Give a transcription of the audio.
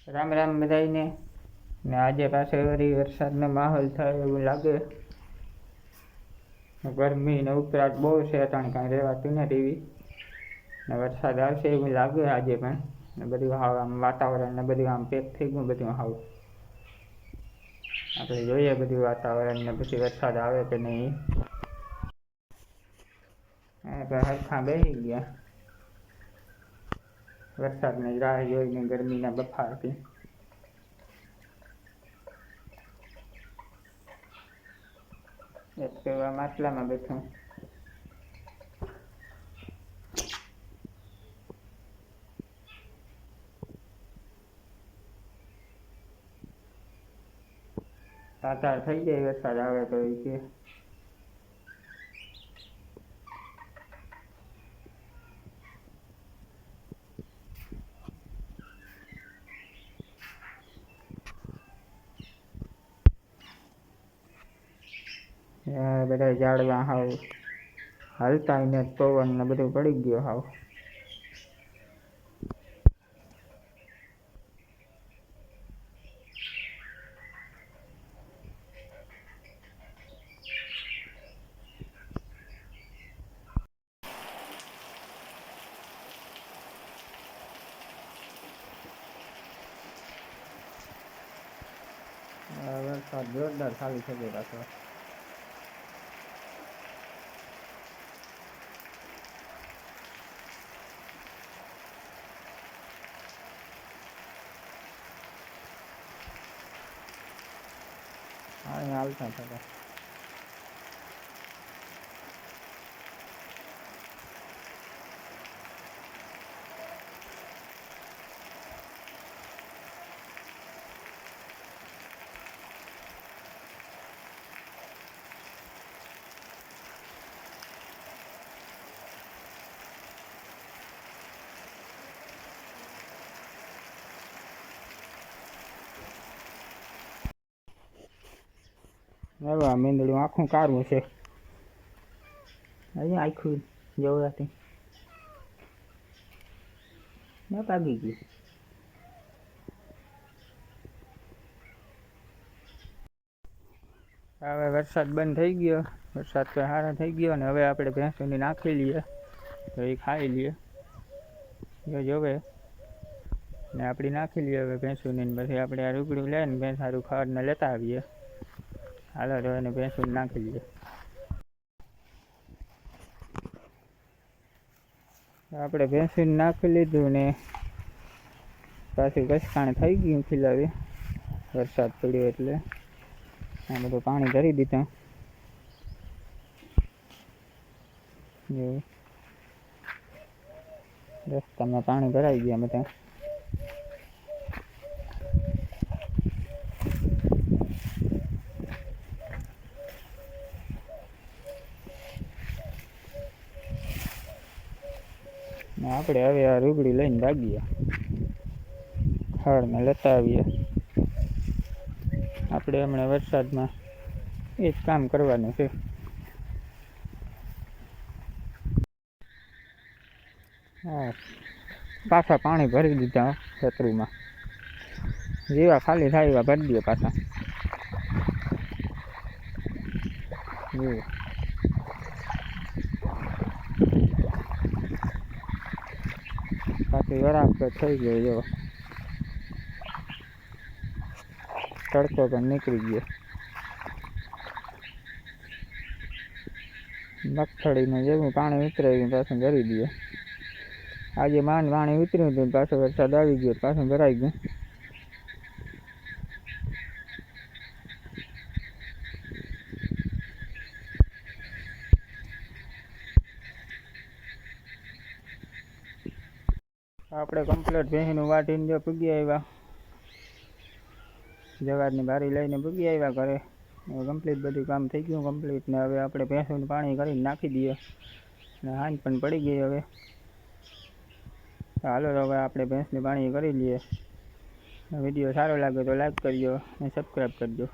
રામ રામ બધાઈને ને આજે પાછો વળી વરસાદનો માહોલ થાય એવું લાગે. ગરમી ને ઉકળાટ બહુ છે, અટાણે કાંઈ રહેવાતું નથી. ને વરસાદ આવશે એવું લાગે આજે પણ. ને બધું હાવ આમ વાતાવરણ ને બધું આમ પેક થઈ ગયું બધું હાવ. આપણે જોઈએ બધું વાતાવરણ ને પછી વરસાદ આવે કે નહીં. હરખા બેસી ગયા વરસાદની રાહ જોઈને ગરમીના બફારથી. એક માટલામાં બેઠું. તાતાર થઈ જાય વરસાદ આવે તો એ કે બધા ઝાડવા હાવ હાલતા ને પવન ને બધું પડી ગયો હાવ. વરસાદ જોરદાર ચાલુ થઈ ગયો પાછો. અહીંયા હાલતા થતા હવે આ મીંદડું આખું કાળું છે. અહીંયા આખું જોવાથી ન પાગી ગયું. હવે વરસાદ બંધ થઈ ગયો. વરસાદ તો સારો થઈ ગયો ને હવે આપણે ભેંસોને નાખી લઈએ તો એ ખાઈ લઈએ. જોવે ને આપણે નાખી લઈએ હવે ભેંસોને. પછી આપણે આ રૂગડું લઈને ભેંસ સારું ખડને લેતા આવીએ. હાલો તો એને ભેંસોને નાખી લઈએ. આપણે ભેંસોને નાખી લીધું ને પાછું કસકાણ થઈ ગયું ખીલાવી. વરસાદ પડ્યો એટલે આ બધું પાણી ભરી દીધું. રસ્તામાં પાણી ભરાઈ ગયા બધા. આપણે હવે આ રૂગડી લઈને ભાગીએ, ખડને લેતા આવીએ. આપણે હમણાં વરસાદમાં એ જ કામ કરવાનું છે. હા, પાછા પાણી ભરી દીધા છતરીમાં. જેવા ખાલી થાય એવા ભરી દઈએ પાછા. પાછી વરાપ થઈ ગયો. જો તડકો પણ નીકળી ગયો. મગફળીનું જેવું પાણી ઉતરાયું પાછું ભરી દઈએ. આજે માંડ પાણી ઉતર્યું હતું, પાછો વરસાદ આવી ગયો, પાછું ભરાઈ ગયું. આપણે કમ્પ્લીટ ભેંસનું વાટીને જો પૂગી આવ્યા. જવારની બારી લઈને પૂગી આવ્યા ઘરે. હવે કમ્પ્લીટ બધું કામ થઈ ગયું કમ્પ્લીટ. ને હવે આપણે ભેંસોનું પાણી કરીને નાખી દઈએ. ને હાંજ પણ પડી ગઈ હવે. હાલો હવે આપણે ભેંસનું પાણી કરી લઈએ. વિડીયો સારો લાગે તો લાઈક કરજો અને સબસ્ક્રાઈબ કરજો.